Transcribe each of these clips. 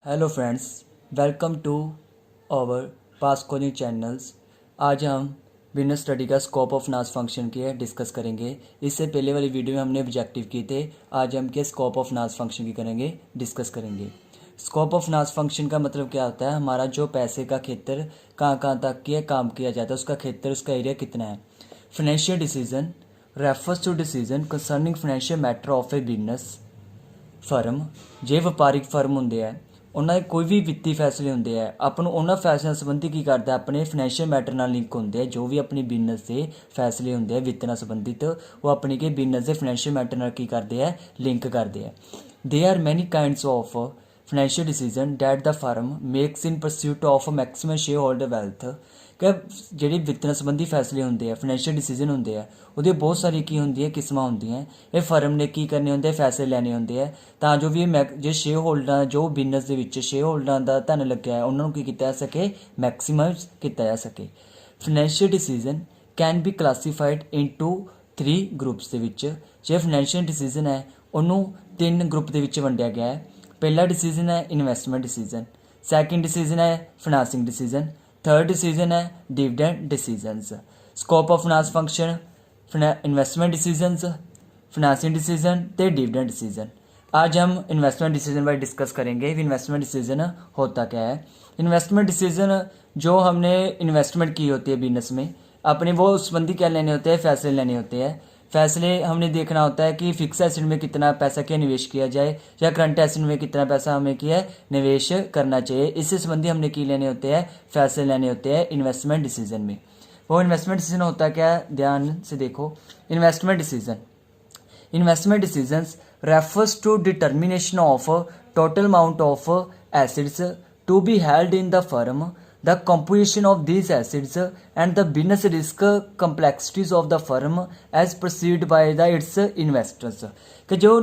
Hello friends, welcome to our pass coding channels. आज हम business study का scope of नास फंक्शन की डिस्कस करेंगे। इससे पहले वाली वीडियो में हमने ऑब्जेक्टिव किए थे। आज हम के स्कोप ऑफ नास फंक्शन की करेंगे, डिस्कस करेंगे। स्कोप ऑफ नास फंक्शन का मतलब क्या होता है? हमारा जो पैसे का क्षेत्र कहाँ कहाँ तक की काम किया जाता है, उसका क्षेत्र, उसका एरिया कितना है। Financial decision refers to decision concerning financial matter of a business firm. ਜੇ ਵਪਾਰਿਕ ਫਰਮ ਹੁੰਦੇ ਆ, ਉਹਨਾਂ ਦੇ ਕੋਈ ਵੀ ਵਿੱਤੀ ਫੈਸਲੇ ਹੁੰਦੇ ਆ, ਆਪਾਂ ਨੂੰ ਉਹਨਾਂ ਫੈਸਲਿਆਂ ਸੰਬੰਧੀ ਕੀ ਕਰਦਾ, ਆਪਣੇ ਫਾਈਨੈਂਸ਼ੀਅਲ ਮੈਟਰ ਨਾਲ ਲਿੰਕ ਹੁੰਦੇ ਆ। ਜੋ ਵੀ ਆਪਣੀ ਬਿਜ਼ਨਸ ਦੇ ਫੈਸਲੇ ਹੁੰਦੇ ਆ ਵਿੱਤ ਨਾਲ ਸੰਬੰਧਿਤ, ਉਹ ਆਪਣੀ ਕੇ ਬਿਜ਼ਨਸ ਦੇ ਫਾਈਨੈਂਸ਼ੀਅਲ ਮੈਟਰ ਨਾਲ ਕੀ ਕਰਦੇ ਆ, ਲਿੰਕ ਕਰਦੇ ਆ। There are many kinds of financial decision that the firm makes in pursuit of maximum shareholder wealth. कि ਜਿਹੜੇ ਵਿੱਤ ਨਾਲ ਸੰਬੰਧੀ ਫੈਸਲੇ ਹੁੰਦੇ ਆ, ਫਾਈਨੈਂਸ਼ੀਅਲ ਡਿਸੀਜਨ ਹੁੰਦੇ ਆ, ਉਹਦੇ ਬਹੁਤ ਸਾਰੀ ਕੀ ਹੁੰਦੀਆਂ ਕਿਸਮਾਂ ਹੁੰਦੀਆਂ। ਇਹ ਫਰਮ ਨੇ ਕੀ ਕਰਨੇ ਹੁੰਦੇ, ਫੈਸਲੇ ਲੈਣੇ ਹੁੰਦੇ ਆ ਤਾਂ ਜੋ ਵੀ ਜੇ ਸ਼ੇਅਰ ਹੋਲਡਰਾਂ, ਜੋ ਬਿਜ਼ਨਸ ਦੇ ਵਿੱਚ ਸ਼ੇਅਰ ਹੋਲਡਰਾਂ ਦਾ ਧਨ ਲੱਗਿਆ ਹੈ, ਉਹਨਾਂ ਨੂੰ ਕੀ ਕੀਤਾ ਜਾ ਸਕੇ, ਮੈਕਸੀਮਾਈਜ਼ ਕੀਤਾ ਜਾ ਸਕੇ। Financial decision can be classified into 3 groups ਦੇ ਵਿੱਚ। ਜੇ ਫਾਈਨੈਂਸ਼ੀਅਲ ਡਿਸੀਜਨ ਹੈ, ਉਹਨੂੰ 3 ਗਰੁੱਪ ਦੇ ਵਿੱਚ ਵੰਡਿਆ ਗਿਆ ਹੈ। पहला डिसीजन है इन्वेस्टमेंट डिसीजन, सैकेंड डिसीजन है फाइनेंसिंग डिसीजन, थर्ड डिसीजन है dividend decisions. Scope of finance function investment decisions, financing decision ते डिविडेंड डिसीजन। आज हम इन्वेस्टमेंट डिसीजन पर डिस्कस करेंगे कि इन्वेस्टमेंट डिसीजन होता क्या है। इन्वेस्टमेंट डिसीजन जो हमने इन्वेस्टमेंट की होती है बिजनेस में, अपने वो संबंधी क्या लेने होते हैं, फैसले लेने होते हैं। फैसले हमने देखना होता है कि फिक्स एसेट में कितना पैसा क्या निवेश किया जाए या करंट एसेट में कितना पैसा हमें किया निवेश करना चाहिए। इससे संबंधी हमने की लेने होते हैं, फैसले लेने होते हैं इन्वेस्टमेंट डिसीजन में। वो इन्वेस्टमेंट डिसीजन होता क्या है, ध्यान से देखो। Investment decisions refers to determination of total amount of assets to be held in the firm, the composition of these assets and the business risk complexities of the firm as perceived by its investors। कि जो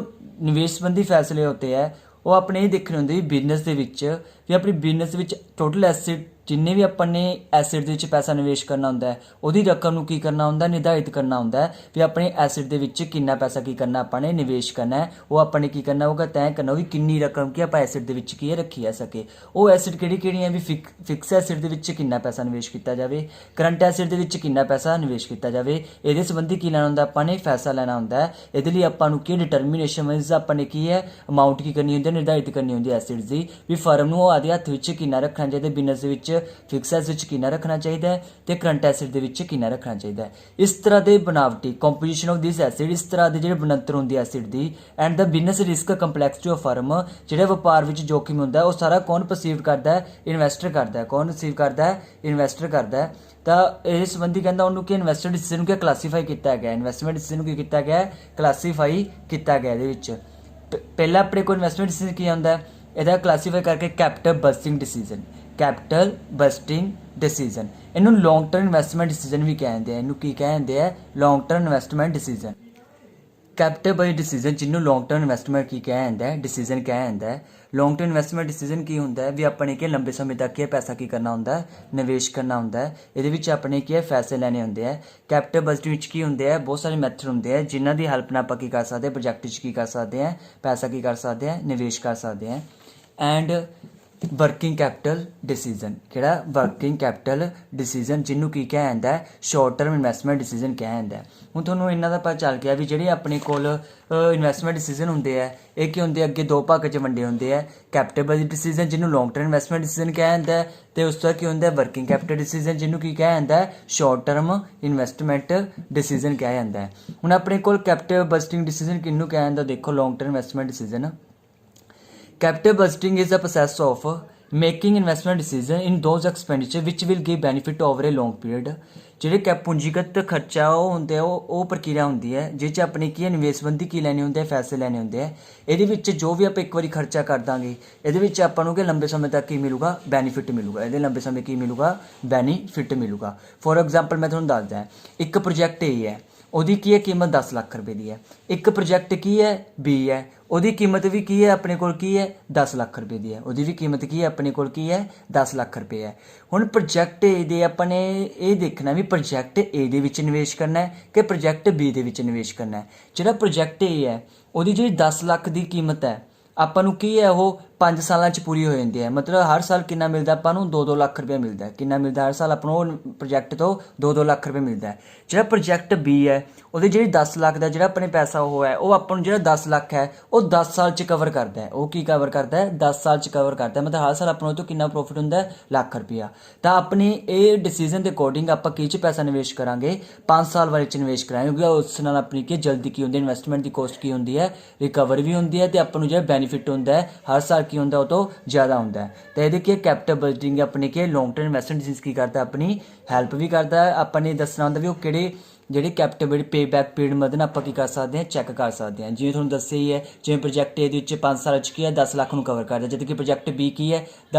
निवेश संबंधी फैसले होते हैं वो अपने ही देखने होंगे बिजनेस के विच भी, अपनी बिजनेस विच टोटल एसेट जिन्ने भी अपने एसेट के पैसा निवेश करना होंदा है, उहदी रकम नूं की करना होंदा, निर्धारित करना होंदा है भी अपने एसेट के विच कितना पैसा की करना अपने निवेश करना है। वो अपने की करना होगा, तय करना होगी कितनी रकम की आप एसेट के विच की रखी जा सके। वो एसेट किहड़ी-किहड़ी है भी फिक्स एसेट के विच कितना पैसा निवेश किया जाए, करंट एसेट के विच कितना पैसा निवेश किया जाए। इहदे संबंधी की लेना होंदा, अपने फैसला लेना होंदा है। इहदे लई आपां नूं की डिटरमिनेशन मीनस अपने की है अमाउंट की करनी होंदी, निर्धारित करनी होंदी एसेट की भी फर्म नूं आदे हत्थ विच कितना रखना चाहिए, बिजनेस विच फिक्स एसेट कितना रखना चाहिए तो करंट एसेट के कितना रखना चाहिए। इस तरह के बनावटी कंपोजिशन ऑफ दिस एसेट, इस तरह के जो बनंतर होंगी एसेट की and the business risk complexity of firm, जो व्यापार में जोखिम होंगे वो सारा कौन परसीव करता है, इन्वेस्टर करता है। कौन रिसीव करता है, इन्वेस्टर करता है। तो इस संबंधी कहता उन्होंने कि इन्वेस्टर डिसीजन क्या क्लासीफाई किया गया, इन्वेस्टमेंट डिसीजन की किया गया, क्लासीफाई किया गया। पहला अपने को इन्वेस्टमेंट डिसीजन की आता है, यदा क्लासीफाई करके capital budgeting decision, capital budgeting decision. इन्हों लॉन्ग टर्म इन्वेस्टमेंट डिसीजन भी कहते हैं। इन्हों की कहते हैं, long term investment decision. Capital budget decision जिन्होंने लॉन्ग टर्म इन्वेस्टमेंट की कहता है, डिसीजन कहता है। लॉन्ग टर्म इन्वेस्टमेंट डिसीजन की होंगे भी अपने के लंबे समय तक क्या पैसा की करना होंगे, निवेश करना होंगे। ये अपने क्या फैसले लेने होंगे हैं। कैपिटल बजट की होंगे बहुत सारे मैथड होंगे हैं जिन्हों की हेल्प नाल आपां की कर सकते हैं, प्रोजैक्ट की कर सकते हैं, पैसा की कर सकते हैं, निवेश कर सकते हैं। एंड वर्किंग कैपिटल डिसीजन, किहड़ा वर्किंग कैपिटल डिसीजन जिन्हों की कहता है शॉर्ट टर्म इन्वेस्टमेंट डिसीजन कहता है। हूँ थोड़ा इन्हों का पता चल गया भी ਜਿਹੜੇ अपने कोल इन्वेस्टमेंट डिसीजन होंगे है, ये की होंगे अगे 2 भाग च वंडे होंगे है। कैपिटल बजट डिसीजन जिन्हों लॉन्ग टर्म इन्वेस्टमेंट डिसीजन कहता है, तो उस तरह की होंगे वर्किंग कैपिटल डिसीजन जिन्हों की कहता है शॉर्ट टर्म इन्वेस्टमेंट डिसीजन कहा जाता है। हूँ अपने को कैपिटल बजटिंग डिसीजन किनू कहता, देखो long term investment decision. Capital budgeting is the process of making investment decision in those expenditure which will give benefit over a long period। ਜਿਹੜੇ पूंजीगत खर्चा वो होंगे वो प्रक्रिया होंगी है जिस अपने की निवेश संबंधी की लैने होंगे, फैसले लैने होंगे हैं। ये जो भी आप एक बार खर्चा कर देंगे, ये आपको कि लंबे समय तक की मिलूगा, बेनीफिट मिलूगा। ये लंबे समय की मिलूगा, बेनीफिट मिलूगा। फॉर एग्जाम्पल मैं थोड़ा दस दा, एक प्रोजैक्ट ए है, ਉਹਦੀ की है कीमत 10 लाख रुपए की है। एक प्रोजैक्ट की है बी है, ਉਹਦੀ कीमत भी की है अपने को की है 10 लाख रुपए की है। ਉਹਦੀ भी कीमत की है अपने को की है 10 लाख रुपए है। ਹੁਣ प्रोजैक्ट ए ਦੇ अपने ये देखना भी प्रोजैक्ट ए ਦੇ ਵਿੱਚ निवेश करना है कि प्रोजैक्ट बी ਦੇ ਵਿੱਚ निवेश करना है। ਜਿਹੜਾ प्रोजैक्ट ए है ਉਹਦੀ ਜਿਹੜੀ 10 लाख की कीमत है, ਆਪਾਂ ਨੂੰ ਕੀ ਹੈ ਉਹ 5 ਸਾਲਾਂ 'ਚ ਪੂਰੀ ਹੋ ਜਾਂਦੀ ਹੈ। ਮਤਲਬ ਹਰ ਸਾਲ ਕਿੰਨਾ ਮਿਲਦਾ ਆਪਾਂ ਨੂੰ 2-2 ਲੱਖ ਰੁਪਏ ਮਿਲਦਾ। ਕਿੰਨਾ ਮਿਲਦਾ ਹਰ ਸਾਲ ਆਪਾਂ ਨੂੰ ਉਹ ਪ੍ਰੋਜੈਕਟ ਤੋਂ 2-2 ਲੱਖ ਰੁਪਏ ਮਿਲਦਾ। ਜਿਹੜਾ ਪ੍ਰੋਜੈਕਟ B ਹੈ ਉਹਦੇ ਜਿਹੜੀ 10 ਲੱਖ ਦਾ ਜਿਹੜਾ ਆਪਣੇ ਪੈਸਾ ਉਹ ਹੈ ਉਹ ਆਪਾਂ ਨੂੰ ਜਿਹੜਾ 10 ਲੱਖ ਹੈ ਉਹ 10 ਸਾਲ 'ਚ ਕਵਰ ਕਰਦਾ ਹੈ। ਉਹ ਕੀ ਕਵਰ ਕਰਦਾ ਹੈ 10 ਸਾਲ 'ਚ ਕਵਰ ਕਰਦਾ ਹੈ। ਮਤਲਬ ਹਰ ਸਾਲ ਆਪਾਂ ਨੂੰ ਤੋਂ ਕਿੰਨਾ ਪ੍ਰੋਫਿਟ ਹੁੰਦਾ ਲੱਖ ਰੁਪਇਆ। ਤਾਂ ਆਪਣੀ ਇਹ ਡਿਸੀਜਨ ਦੇ ਅਕੋਰਡਿੰਗ ਆਪਾਂ ਕੀ 'ਚ ਪੈਸਾ ਨਿਵੇਸ਼ ਕਰਾਂਗੇ 5 ਸਾਲ ਵਾਲੇ 'ਚ ਨਿਵੇਸ਼ ਕਰਾਂਗੇ ਕਿਉਂਕਿ ਉਸ ਨਾਲ ਆਪਣੀ ਕੀ ਜਲਦੀ ਕੀ ਹੁੰਦੀ ਇਨਵੈਸਟਮੈਂਟ ਦੀ ਕੋਸਟ ਕੀ ਹੁੰਦੀ ਹੈ ਰਿਕਵਰ ਵੀ ਹੁੰਦੀ ਹੈ ਤੇ ਆਪਾਂ ਨੂੰ ਜਿਹੜਾ ਬੈਨੀਫਿਟ ਹੁੰਦਾ ਹੈ ਹਰ ਸਾਲ ਕੀ ਹੁੰਦਾ ਉਹ ਤੋਂ ਜ਼ਿਆਦਾ ਹੁੰਦਾ ਹੈ। ਤਾਂ ਇਹਦੇ ਕੀ ਕੈਪੀਟਲ ਬਜਟਿੰਗ ਆਪਣੀ ਕੀ ਲੌਂਗ ਟਰਮ ਇਨਵੈਸਟਮੈਂਟ ਡਿਸੀਜ਼ਨ ਕੀ ਕਰਦਾ ਆਪਣੀ ਹੈਲਪ ਵੀ ਕਰਦਾ ਹੈ। ਆਪਾਂ ਨੇ ਦੱਸਣਾ ਹੁੰਦਾ ਵੀ ਉਹ ਕਿਹੜੇ ਜਿਹੜੇ ਕੈਪੀਟਲ ਪੇ ਬੈਕ ਪੀਰੀਅਡ ਮਦਦ ਨਾਲ ਆਪਾਂ ਕੀ ਕਰ ਸਕਦੇ ਹਾਂ ਚੈੱਕ ਕਰ ਸਕਦੇ ਹਾਂ। ਜਿਵੇਂ ਤੁਹਾਨੂੰ ਦੱਸਿਆ ਹੀ ਹੈ ਜਿਵੇਂ ਪ੍ਰੋਜੈਕਟ A ਦੇ ਵਿੱਚ 5 ਸਾਲਾਂ 'ਚ ਕੀ ਹੈ 10 ਲੱਖ ਨੂੰ ਕਵਰ ਕਰਦਾ ਜਦ ਕਿ ਪ੍ਰੋਜੈਕਟ B ਕੀ ਹੈ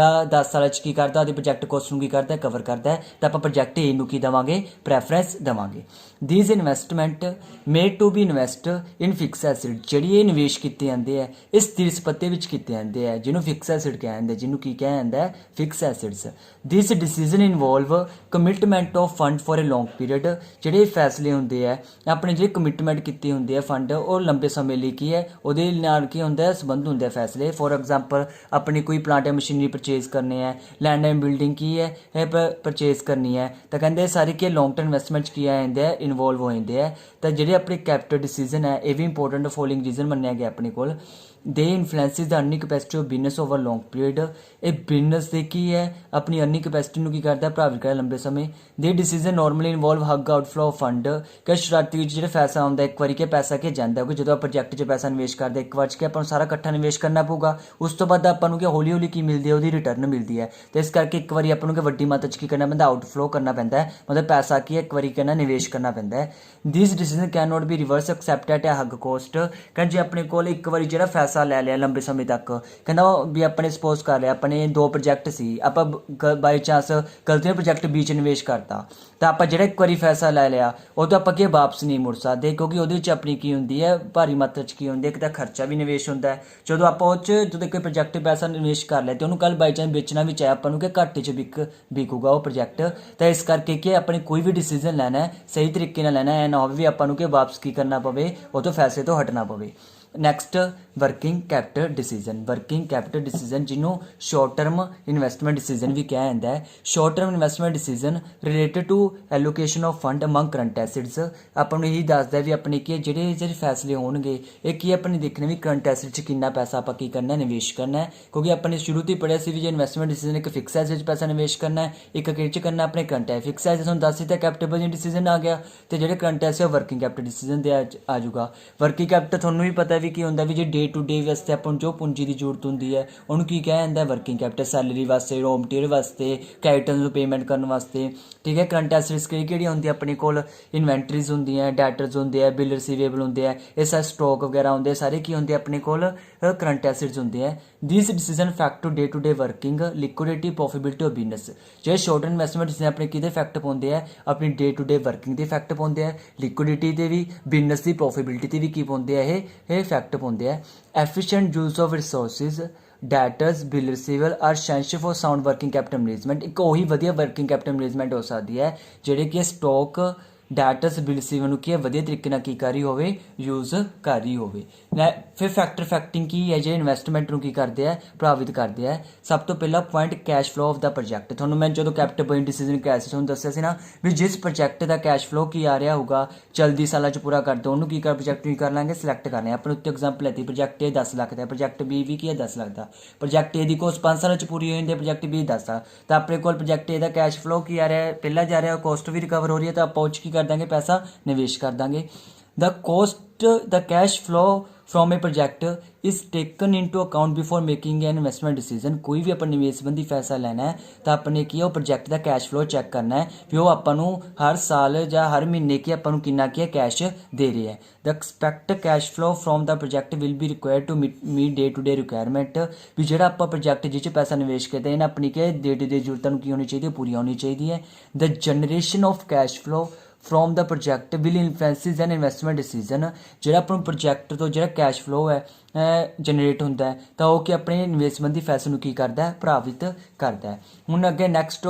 10 ਸਾਲਾਂ 'ਚ ਕੀ ਕਰਦਾ ਉਹਦੇ ਪ੍ਰੋਜੈਕਟ ਕੋਸਟ ਨੂੰ ਕੀ ਕਰਦਾ ਕਵਰ ਕਰਦਾ। ਤਾਂ ਆਪਾਂ ਪ੍ਰੋਜੈਕਟ A ਨੂੰ ਕੀ ਦੇਵਾਂਗੇ ਪ੍ਰੈਫਰੈਂਸ ਦੇਵਾਂਗੇ। These investment made to be invest in fixed assets ਜਿਹੜੀ ਇਹ ਨਿਵੇਸ਼ ਕੀਤੇ ਜਾਂਦੇ ਆ ਇਸ ਸਥਿਰ ਸੰਪੱਤੀ ਵਿੱਚ ਕੀਤੇ ਜਾਂਦੇ ਆ ਜਿਹਨੂੰ ਫਿਕਸ ਐਸਿਡ ਕਿਹਾ ਜਾਂਦਾ ਜਿਹਨੂੰ ਕੀ ਕਿਹਾ ਜਾਂਦਾ fixed assets. This decision involve commitment of fund for a long period ਜਿਹੜੇ ਫੈਸਲੇ ਹੁੰਦੇ ਆ ਆਪਣੇ ਜਿਹੜੇ ਕਮਿਟਮੈਂਟ ਕੀਤੀ ਹੁੰਦੀ ਹੈ ਫੰਡ ਉਹ ਲੰਬੇ ਸਮੇਂ ਲਈ ਕੀ ਹੈ ਉਹਦੇ ਨਾਲ ਕੀ ਹੁੰਦਾ ਸੰਬੰਧ ਹੁੰਦੇ ਫੈਸਲੇ। ਫੋਰ ਐਗਜ਼ਾਮਪਲ ਆਪਣੀ ਕੋਈ ਪਲਾਂਟ ਜਾਂ ਮਸ਼ੀਨਰੀ ਪਰਚੇਜ਼ ਕਰਨੀ ਹੈ ਲੈਂਡ ਐਂਡ ਬਿਲਡਿੰਗ ਕੀ ਹੈ ਇਹ ਪਰਚੇਜ਼ ਕਰਨੀ ਹੈ ਤਾਂ ਕਹਿੰਦੇ ਸਾਰੇ ਕੀ ਲੌਂਗ ਟਰਮ ਇਨਵੈਸਟਮੈਂਟ 'ਚ ਕੀ ਆ ਜਾਂਦੇ ਆ ਇਨਵੋਲਵ ਹੋ ਜਾਂਦੇ ਆ। ਤਾਂ ਜਿਹੜੇ ਆਪਣੇ ਕੈਪੀਟਲ ਡਿਸੀਜਨ ਹੈ ਇਹ ਵੀ ਇੰਪੋਰਟੈਂਟ ਫੋਲੋਇੰਗ ਰੀਜ਼ਨ ਮੰਨਿਆ ਗਿਆ ਆਪਣੇ ਕੋਲ। They influences the earning capacity of business over long period ਇਹ ਬਿਜ਼ਨਸ ਦੇ ਕੀ ਹੈ ਆਪਣੀ ਅਰਨਿੰਗ ਕਪੈਸਿਟੀ ਨੂੰ ਕੀ ਕਰਦਾ ਪ੍ਰਭਾਵਿਤ ਕਰਦਾ ਲੰਬੇ ਸਮੇਂ। The decision normally involve huge outflow of fund ਕਿ ਸ਼ੁਰੂਆਤੀ ਵਿੱਚ ਜਿਹੜਾ ਪੈਸਾ ਆਉਂਦਾ ਇੱਕ ਵਾਰੀ ਕਿ ਪੈਸਾ ਕਿ ਜਾਂਦਾ ਕਿਉਂਕਿ ਜਦੋਂ ਆਪਾਂ ਪ੍ਰੋਜੈਕਟ 'ਚ ਪੈਸਾ ਨਿਵੇਸ਼ ਕਰਦੇ ਇੱਕ ਵਾਰ 'ਚ ਕਿ ਆਪਾਂ ਨੂੰ ਸਾਰਾ ਇਕੱਠਾ ਨਿਵੇਸ਼ ਕਰਨਾ ਪਊਗਾ ਉਸ ਤੋਂ ਬਾਅਦ ਆਪਾਂ ਨੂੰ ਕਿ ਹੌਲੀ ਹੌਲੀ ਕੀ ਮਿਲਦੀ ਹੈ ਉਹਦੀ ਰਿਟਰਨ ਮਿਲਦੀ ਹੈ। ਤੇ ਇਸ ਕਰਕੇ ਇੱਕ ਵਾਰੀ ਆਪਾਂ ਨੂੰ ਕਿ ਵੱਡੀ ਮਾਤਰਾ 'ਚ ਕੀ ਕਰਨਾ ਪੈਂਦਾ ਆਊਟਫਲੋ ਕਰਨਾ ਪੈਂਦਾ ਹੈ ਮਤਲਬ ਪੈਸਾ ਕੀ ਇੱਕ ਵਾਰੀ ਕਹਿੰਦਾ ਨਿਵੇਸ਼ ਕਰਨਾ ਪੈਂਦਾ ਹੈ। This decision can not be reverse except at a huge cost ਕਹਿੰਦੇ ਜੇ ਆਪਣੇ ਕੋਲ ਇੱਕ ਵਾਰੀ ਜਿਹੜਾ ਪੈਸਾ ਲੈ ਲਿਆ ਲੰਬੇ ਸਮੇਂ ਤੱਕ ਕਹਿੰਦਾ ਵੀ ਆਪਣੇ ਸਪੋਜ਼ ਕਰ ਲਿਆ ਆਪਣੇ 2 ਪ੍ਰੋਜੈਕਟ ਸੀ ਆਪਾਂ ਬਾਈ ਚਾਂਸ ਗਲਤੀ ਨਾਲ ਪ੍ਰੋਜੈਕਟ B 'ਚ ਨਿਵੇਸ਼ ਕਰਤਾ ਤਾਂ ਆਪਾਂ ਜਿਹੜਾ ਇੱਕ ਵਾਰੀ ਫੈਸਲਾ ਲੈ ਲਿਆ ਉਹ ਤੋਂ ਆਪਾਂ ਕੀ ਵਾਪਸ ਨਹੀਂ ਮੁੜ ਸਕਦੇ ਕਿਉਂਕਿ ਉਹਦੇ ਵਿੱਚ ਆਪਣੀ ਕੀ ਹੁੰਦੀ ਹੈ ਭਾਰੀ ਮਾਤਰਾ 'ਚ ਕੀ ਹੁੰਦੀ ਹੈ ਇੱਕ ਤਾਂ ਖਰਚਾ ਵੀ ਨਿਵੇਸ਼ ਹੁੰਦਾ ਹੈ। ਜਦੋਂ ਆਪਾਂ ਉਹ 'ਚ ਜਦੋਂ ਕੋਈ ਪ੍ਰੋਜੈਕਟ ਪੈਸਾ ਨਿਵੇਸ਼ ਕਰ ਲਿਆ ਤੇ ਉਹਨੂੰ ਕੱਲ ਬਾਈ ਚਾਂਸ ਵੇਚਣਾ ਵੀ ਚਾਹੇ ਆਪਾਂ ਨੂੰ ਕਿ ਘਾਟੇ 'ਚ ਵਿਕੂਗਾ ਉਹ ਪ੍ਰੋਜੈਕਟ। ਤਾਂ ਇਸ ਕਰਕੇ ਕਿ ਆਪਣੇ ਕੋਈ ਵੀ ਡਿਸੀਜਨ ਲੈਣਾ ਸਹੀ ਤਰੀਕੇ ਨਾਲ ਲੈਣਾ ਐ ਨਾ ਹੋਵੇ ਵੀ ਆਪਾਂ ਨੂੰ ਕਿ ਵਾਪਸ ਕੀ ਕਰਨਾ ਪਵੇ ਉਹ ਤੋਂ ਫੈਸਲੇ ਤੋਂ ਹਟਣਾ ਪਵੇ। Next working capital decision working capital decision ਜਿਹਨੂੰ ਸ਼ਾਰਟ ਟਰਮ ਇਨਵੈਸਟਮੈਂਟ ਡਿਸੀਜਨ ਵੀ ਕਿਹਾ ਜਾਂਦਾ ਹੈ। Short term investment decision related to allocation of fund among current assets ਆਪਾਂ ਨੂੰ ਇਹੀ ਦੱਸਦਾ ਵੀ ਆਪਣੇ ਕੀ ਜਿਹੜੇ ਫੈਸਲੇ ਹੋਣਗੇ ਇਹ ਕੀ ਆਪਣੇ ਦੇਖਣੇ ਵੀ ਕਰੰਟ ਐਸਿਡ 'ਚ ਕਿੰਨਾ ਪੈਸਾ ਆਪਾਂ ਕੀ ਕਰਨਾ ਨਿਵੇਸ਼ ਕਰਨਾ ਕਿਉਂਕਿ ਆਪਾਂ ਨੇ ਸ਼ੁਰੂ ਤੋਂ ਹੀ ਪੜ੍ਹਿਆ ਸੀ ਵੀ ਜੇ ਇਨਵੈਸਟਮੈਂਟ ਡਿਸੀਜਨ ਇੱਕ ਫਿਕਸ ਐਸਿਡ 'ਚ ਪੈਸਾ ਨਿਵੇਸ਼ ਕਰਨਾ ਇੱਕ ਕਿਹੜੇ 'ਚ ਕਰਨਾ ਆਪਣੇ ਕਰੰਟ ਹੈ ਫਿਕਸ ਐਸਿਡ ਤੁਹਾਨੂੰ ਦੱਸ ਦਿੱਤਾ ਕੈਪੀਟਲ ਡਿਸੀਜਨ ਆ ਗਿਆ ਤੇ ਜਿਹੜੇ current acid working capital decision ਦੇ ਆ ਜਾਊਗਾ। ਵਰਕਿੰਗ ਕੈਪੀਟਲ ਤੁਹਾਨੂੰ ਵੀ ਪਤਾ ਵੀ ਕੀ ਹੁੰਦਾ ਵੀ ਜੇ ਡੇ ਟੂ ਡੇ ਵਾਸਤੇ ਆਪਾਂ ਨੂੰ ਜੋ ਪੂੰਜੀ ਦੀ ਜ਼ਰੂਰਤ ਹੁੰਦੀ ਹੈ ਉਹਨੂੰ ਕੀ ਕਿਹਾ ਜਾਂਦਾ ਵਰਕਿੰਗ ਕੈਪੀਟਲ ਸੈਲਰੀ ਵਾਸਤੇ ਰੋ ਮਟੀਰੀਅਲ ਵਾਸਤੇ ਕ੍ਰੈਡੀਟਰਸ ਨੂੰ ਪੇਮੈਂਟ ਕਰਨ ਵਾਸਤੇ ਠੀਕ ਹੈ। ਕਰੰਟ ਐਸਿਡਸ ਕਿਹੜੀ ਹੁੰਦੀ ਆਪਣੇ ਕੋਲ ਇਨਵੈਂਟਰੀਜ਼ ਹੁੰਦੀਆਂ ਡੈਟਰਸ ਹੁੰਦੇ ਆ ਬਿਲ ਰਿਸੀਵੇਬਲ ਹੁੰਦੇ ਆ ਇਹ ਸਾਰੇ ਸਟਾਕ ਵਗੈਰਾ ਹੁੰਦੇ ਸਾਰੇ ਕੀ ਹੁੰਦੇ ਆਪਣੇ ਕੋਲ ਕਰੰਟ ਐਸਿਡਸ ਹੁੰਦੇ ਆ। This decision effect to day working liquidity profitability of business ਜਿਹੜੇ ਸ਼ਾਰਟ ਇਨਵੈਸਟਮੈਂਟ ਨੇ ਆਪਣੇ ਕਿਹਦੇ ਇਫੈਕਟ ਪਾਉਂਦੇ ਆ ਆਪਣੀ ਡੇ ਟੂ ਡੇ ਵਰਕਿੰਗ ਦੇ ਇਫੈਕਟ ਪਾਉਂਦੇ ਆ ਲਿਕੁਇਡਿਟੀ ਤੇ ਵੀ ਬਿਜ਼ਨਸ ਦੀ ਪ੍ਰੋਫਿਟੇਬਿਲਿਟੀ ਤੇ ਵੀ ਕੀ ਪਾਉਂਦੇ ਆ ਇਹ ਇਫੈਕਟ ਪਾਉਂਦੇ ਆ। efficient use of resources debtors bill receivable are essential for sound working capital management ਇੱਕ ਉਹੀ ਵਧੀਆ ਵਰਕਿੰਗ ਕੈਪੀਟਲ ਮੈਨੇਜਮੈਂਟ ਹੋ ਸਕਦੀ ਹੈ ਜਿਹੜੇ ਕਿ ਸਟਾਕ ਡੈਟਰਸ ਬਿਲ ਰਿਸੀਵਰ ਨੂੰ ਕੀ ਹੈ ਵਧੀਆ ਤਰੀਕੇ ਨਾਲ ਕੀ ਕਰ ਰਹੀ ਹੋਵੇ ਯੂਜ਼ ਕਰ ਰਹੀ ਹੋਵੇ। ਫਿਰ ਫੈਕਟਰ ਫੈਕਟਿੰਗ ਕੀ ਹੈ ਜਿਹੜੇ ਇਨਵੈਸਟਮੈਂਟ ਨੂੰ ਕੀ ਕਰਦੇ ਆ ਪ੍ਰਭਾਵਿਤ ਕਰਦੇ ਆ। ਸਭ ਤੋਂ ਪਹਿਲਾਂ point cash flow of the project ਤੁਹਾਨੂੰ ਮੈਂ ਜਦੋਂ ਕੈਪੀਟਲ ਬਜਟ ਡਿਸੀਜਨ ਕਿਹਾ ਸੀ ਤੁਹਾਨੂੰ ਦੱਸਿਆ ਸੀ ਨਾ ਵੀ ਜਿਸ ਪ੍ਰੋਜੈਕਟ ਦਾ ਕੈਸ਼ ਫਲੋ ਕੀ ਆ ਰਿਹਾ ਹੋਊਗਾ ਜਲਦੀ ਸਾਲਾਂ 'ਚ ਪੂਰਾ ਕਰ ਦੋ ਉਹਨੂੰ ਕੀ ਕਰ ਪ੍ਰੋਜੈਕਟ ਨੂੰ ਕਰ ਲਾਂਗੇ ਸਿਲੈਕਟ ਕਰਨੇ ਆਪਣੇ ਉੱਤੇ ਐਗਜ਼ਾਮਪਲ ਲੈਤੀ ਪ੍ਰੋਜੈਕਟ A 10 ਲੱਖ ਦਾ ਪ੍ਰੋਜੈਕਟ B ਵੀ ਕੀ ਹੈ 10 ਲੱਖ ਦਾ ਪ੍ਰੋਜੈਕਟ A ਦੀ ਕੋਸਟ 5 ਸਾਲਾਂ 'ਚ ਪੂਰੀ ਹੋ ਜਾਂਦੀ ਹੈ ਪ੍ਰੋਜੈਕਟ B 10 ਸਾਲ ਤਾਂ ਆਪਣੇ ਕੋਲ ਪ੍ਰੋਜੈਕਟ A ਦਾ ਕੈਸ਼ ਫਲੋ ਕੀ ਆ ਰਿਹਾ ਪਹਿਲਾਂ ਜਾ ਰਿਹਾ ਕੋਸਟ ਵੀ ਰਿਕਵਰ ਹੋ ਰਹੀ ਹੈ ਤਾਂ ਆਪਾਂ ਉਹ 'ਚ ਕੀ ਕਰ ਦਾਂਗੇ ਪੈਸਾ ਨਿਵੇਸ਼ ਕਰ ਦਾਂਗੇ। the cash flow from a project is taken into account before making an investment decision ਕੋਈ ਵੀ ਆਪਾਂ ਨਿਵੇਸ਼ ਸੰਬੰਧੀ ਫੈਸਲਾ ਲੈਣਾ ਹੈ ਤਾਂ ਆਪਣੇ ਕੀ ਉਹ ਪ੍ਰੋਜੈਕਟ ਦਾ ਕੈਸ਼ ਫਲੋ ਚੈੱਕ ਕਰਨਾ ਹੈ ਵੀ ਉਹ ਆਪਾਂ ਨੂੰ ਹਰ ਸਾਲ ਜਾਂ ਹਰ ਮਹੀਨੇ ਕੀ ਆਪਾਂ ਨੂੰ ਕਿੰਨਾ ਕੀ ਕੈਸ਼ ਦੇ ਰਿਹਾ ਹੈ। the expect cash flow from the project will be required to meet day to day requirement ਵੀ ਜਿਹੜਾ ਆਪਾਂ ਪ੍ਰੋਜੈਕਟ ਜਿਹ 'ਚ ਪੈਸਾ ਨਿਵੇਸ਼ ਕਰਦੇ ਇਹਨਾਂ ਆਪਣੀ ਕੀ ਡੇ ਟੂ ਡੇ ਜ਼ਰੂਰਤਾਂ ਨੂੰ ਕੀ ਹੋਣੀ ਚਾਹੀਦੀ ਹੈ ਪੂਰੀ ਹੋਣੀ ਚਾਹੀਦੀ ਹੈ। the generation of cash flow from the project will influences an investment decision ਜਿਹੜਾ ਆਪਾਂ ਨੂੰ ਪ੍ਰੋਜੈਕਟ ਤੋਂ ਜਿਹੜਾ ਕੈਸ਼ ਫਲੋ ਹੈ ਜਨਰੇਟ ਹੁੰਦਾ ਹੈ ਤਾਂ ਉਹ ਕਿ ਆਪਣੇ ਇਨਵੈਸਟਮੈਂਟ ਦੀ ਫੈਸਲ ਨੂੰ ਕੀ ਕਰਦਾ ਹੈ, ਪ੍ਰਭਾਵਿਤ ਕਰਦਾ ਹੈ। ਹੁਣ ਅੱਗੇ ਨੈਕਸਟ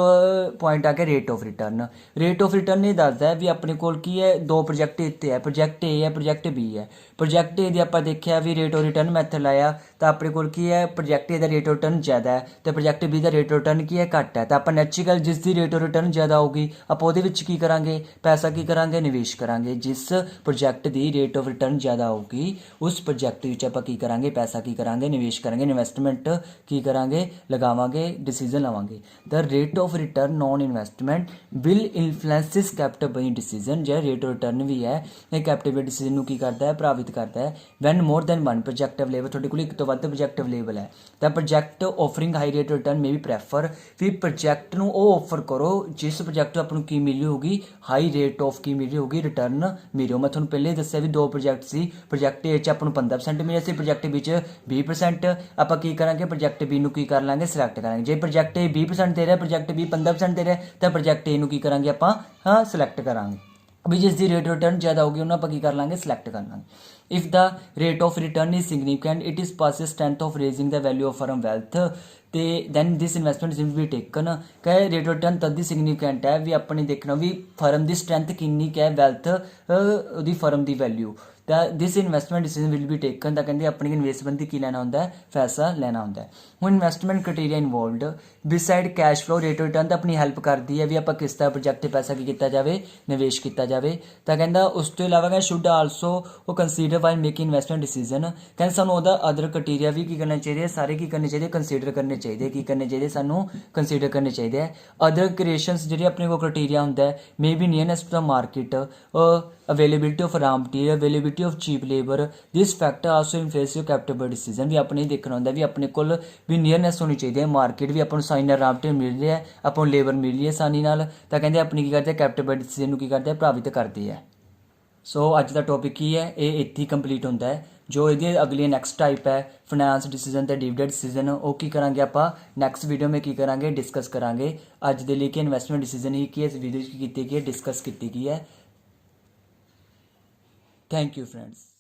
ਪੁਆਇੰਟ ਆ ਗਿਆ rate of return. Rate of return ਇਹ ਦੱਸਦਾ ਹੈ ਵੀ ਆਪਣੇ ਕੋਲ ਕੀ ਹੈ, ਦੋ ਪ੍ਰੋਜੈਕਟ ਇੱਥੇ ਹੈ, ਪ੍ਰੋਜੈਕਟ ਏ ਹੈ, ਪ੍ਰੋਜੈਕਟ ਬੀ ਹੈ। ਪ੍ਰੋਜੈਕਟ ਏ ਦੀ ਆਪਾਂ ਦੇਖਿਆ ਵੀ ਰੇਟ ਆਫ ਰਿਟਰਨ ਮੈਥਡ ਲਾਇਆ ਤਾਂ ਆਪਣੇ ਕੋਲ ਕੀ ਹੈ, ਪ੍ਰੋਜੈਕਟ ਏ ਦਾ ਰੇਟ ਆਫ ਰਿਟਰਨ ਜ਼ਿਆਦਾ ਹੈ ਤੇ ਪ੍ਰੋਜੈਕਟ ਬੀ ਦਾ ਰੇਟ ਆਫ ਰਿਟਰਨ ਕੀ ਹੈ, ਘੱਟ ਹੈ। ਤਾਂ ਆਪਾਂ ਨੈਚੁਰਲ ਜਿਸ ਦੀ ਰੇਟ ਆਫ ਰਿਟਰਨ ਜ਼ਿਆਦਾ ਹੋਊਗੀ ਆਪਾਂ ਉਹਦੇ ਵਿੱਚ ਕੀ ਕਰਾਂਗੇ, ਪੈਸਾ ਕੀ ਕਰਾਂਗੇ, ਨਿਵੇਸ਼ ਕਰਾਂਗੇ। ਜਿਸ project the rate of return ਜ਼ਿਆਦਾ ਹੋਊਗੀ ਉਸ ਪ੍ਰੋਜੈਕਟ ਵਿੱਚ ਆਪਾਂ ਕੀ ਕਰਾਂਗੇ, ਪੈਸਾ ਕੀ ਕਰਾਂਗੇ, ਨਿਵੇਸ਼ ਕਰਾਂਗੇ, ਇਨਵੈਸਟਮੈਂਟ ਕੀ ਕਰਾਂਗੇ, ਲਗਾਵਾਂਗੇ, ਡਿਸੀਜ਼ਨ ਲਵਾਂਗੇ। The rate of return on investment will influences capital budget decision. ਜਿਹੜਾ ਰੇਟ ਆਫ ਰਿਟਰਨ ਵੀ ਹੈ ਇਹ ਕੈਪੀਟਲ ਬਜਟ ਡਿਸੀਜ਼ਨ ਨੂੰ ਕੀ ਕਰਦਾ ਹੈ, ਪ੍ਰਭਾਵਿਤ ਕਰਦਾ ਹੈ। When more than one project available, ਤੁਹਾਡੇ ਕੋਲ ਇੱਕ ਤੋਂ ਵੱਧ ਪ੍ਰੋਜੈਕਟ ਅਵੇਲੇਬਲ ਹੈ ਤਾਂ project offering high rate of return may we prefer, ਵੀ ਪ੍ਰੋਜੈਕਟ ਨੂੰ ਉਹ ਆਫਰ ਕਰੋ ਜਿਸ ਪ੍ਰੋਜੈਕਟ ਤੋਂ ਆਪਾਂ ਨੂੰ ਕੀ ਮਿਲੀ ਹੋਊਗੀ, ਹਾਈ ਰੇਟ ਆਫ ਕੀ ਮਿਲੀ ਹੋਊਗੀ, ਰਿਟਰਨ ਮਿਲੀ ਹੋ। ਮੈਂ ਤੁਹਾਨੂੰ ਪਹਿਲੇ ਦੱਸਿਆ ਵੀ ਦੋ ਪ੍ਰੋਜੈਕਟ ਸੀ, ਪ੍ਰੋਜੈਕਟ ਏ 'ਚ ਆਪਾਂ ਨੂੰ 15% ਮਿਲਿਆ ਸੀ, ਪ੍ਰੋਜੈਕਟ ਬੀ 'ਚ 20%। ਆਪਾਂ ਕੀ ਕਰਾਂਗੇ, ਪ੍ਰੋਜੈਕਟ ਬੀ ਨੂੰ ਕੀ ਕਰ ਲਾਂਗੇ, ਸਿਲੈਕਟ ਕਰਾਂਗੇ। ਜੇ ਪ੍ਰੋਜੈਕਟ ਏ 20% ਦੇ ਰਿਹਾ, ਪ੍ਰੋਜੈਕਟ ਬੀ 15% ਦੇ ਰਿਹਾ ਤਾਂ ਪ੍ਰੋਜੈਕਟ ਏ ਨੂੰ ਕੀ ਕਰਾਂਗੇ ਆਪਾਂ, ਸਿਲੈਕਟ ਕਰਾਂਗੇ। ਵੀ ਜਿਸ ਦੀ ਰੇਟ ਰਿਟਰਨ ਜ਼ਿਆਦਾ ਹੋਊਗੀ ਉਹਨੂੰ ਆਪਾਂ ਕੀ ਕਰ ਲਾਂਗੇ, ਸਿਲੈਕਟ ਕਰ ਲਾਂਗੇ। If the rate of return is significant it is possess strength of raising the value of firm wealth ਤੇ then this investment will be taken. ਕਹੇ ਰੇਟ ਰਿਟਰਨ ਤਦ ਦੀ ਸਿਗਨੀਫਿਕੈਂਟ ਹੈ ਵੀ ਆਪਣੇ ਦੇਖਣਾ ਵੀ ਫਰਮ ਦੀ ਸਟਰੈਂਥ ਕਿੰਨੀ ਕੁ ਹੈ, ਵੈਲਥ ਉਹਦੀ ਫਰਮ ਦੀ ਵੈਲਿਊ। ਤਾਂ this investment decision will be taken, ਤਾਂ ਕਹਿੰਦੇ ਆਪਣੀ ਇਨਵੈਸਟਮੈਂਟ ਦੀ ਕੀ ਲੈਣਾ ਹੁੰਦਾ, ਫੈਸਲਾ ਲੈਣਾ ਹੁੰਦਾ। ਹੁਣ investment criteria involved beside cash flow, rate return ਤਾਂ ਆਪਣੀ ਹੈਲਪ ਕਰਦੀ ਹੈ ਵੀ ਆਪਾਂ ਕਿਸ ਤਰ੍ਹਾਂ ਪ੍ਰੋਜੈਕਟ 'ਤੇ ਪੈਸਾ ਕੀ ਕੀਤਾ ਜਾਵੇ, ਨਿਵੇਸ਼ ਕੀਤਾ ਜਾਵੇ। ਤਾਂ ਕਹਿੰਦਾ ਉਸ ਤੋਂ ਇਲਾਵਾ ਕਹਿੰਦਾ ਸ਼ੁੱਡ ਆਲਸੋ ਉਹ consider while making investment decision. ਕਹਿੰਦਾ ਸਾਨੂੰ ਉਹਦਾ ਅਦਰ ਕ੍ਰਾਈਟੇਰੀਆ ਵੀ ਕੀ ਕਰਨਾ ਚਾਹੀਦਾ, ਸਾਰੇ ਕੀ ਕਰਨੇ ਚਾਹੀਦੇ, ਕੰਸੀਡਰ ਕਰਨੇ ਚਾਹੀਦੇ। ਕੀ ਕਰਨੇ ਚਾਹੀਦੇ, ਸਾਨੂੰ ਕੰਸੀਡਰ ਕਰਨੇ ਚਾਹੀਦੇ ਹੈ। ਅਦਰ ਕ੍ਰੀਏਸ਼ਨਸ ਜਿਹੜੇ ਆਪਣੇ ਕੋਲ ਕ੍ਰਾਈਟੇਰੀਆ ਹੁੰਦਾ ਹੈ, may be nearness to the market, availability of raw material, availability of cheap labour, this factor also influence your capital budget decision. ਵੀ ਆਪਣੇ ਦੇਖਣਾ ਹੁੰਦਾ ਵੀ ਆਪਣੇ ਕੋਲ ਵੀ ਨੀਅਰਨੈਸ ਹੋਣੀ ਚਾਹੀਦੀ ਹੈ ਮਾਰਕੀਟ, ਵੀ ਆਪਾਂ ਨੂੰ ਆਸਾਨੀ ਨਾਲ ਰਾ ਮਟੀਰੀਅਲ ਮਿਲ ਰਿਹਾ, ਆਪਾਂ ਨੂੰ ਲੇਬਰ ਮਿਲ ਰਹੀ ਹੈ ਆਸਾਨੀ ਨਾਲ। ਤਾਂ ਕਹਿੰਦੇ ਆਪਣੀ ਕੀ ਕਰਦੇ ਆ, ਕੈਪੀਟਲ ਬਜਟ ਡਿਸੀਜ਼ਨ ਨੂੰ ਕੀ ਕਰਦੇ ਆ, ਪ੍ਰਭਾਵਿਤ ਕਰਦੇ ਆ। ਸੋ ਅੱਜ ਦਾ ਟੌਪਿਕ ਕੀ ਹੈ, ਇਹ ਇੱਥੇ ਹੀ ਕੰਪਲੀਟ ਹੁੰਦਾ ਹੈ। ਜੋ ਇਹਦੀ ਅਗਲੀ ਨੈਕਸਟ ਟਾਈਪ ਹੈ ਫਾਈਨੈਂਸ ਡਿਸੀਜ਼ਨ ਤੇ ਡਿਵੀਡੈਂਡ ਡਿਸੀਜ਼ਨ, ਉਹ ਕੀ ਕਰਾਂਗੇ ਆਪਾਂ ਨੈਕਸਟ ਵੀਡੀਓ में ਕੀ ਕਰਾਂਗੇ, ਡਿਸਕਸ ਕਰਾਂਗੇ। ਅੱਜ ਦੇ ਲਈ ਕਿ ਇਨਵੈਸਟਮੈਂਟ ਡਿਸੀਜ਼ਨ ਹੀ ਕੀ ਇਸ ਵੀਡੀਓ 'ਚ ਕੀਤੀ ਗਈ ਹੈ, ਡਿਸਕਸ ਕੀਤੀ ਗਈ ਹੈ। Thank you friends.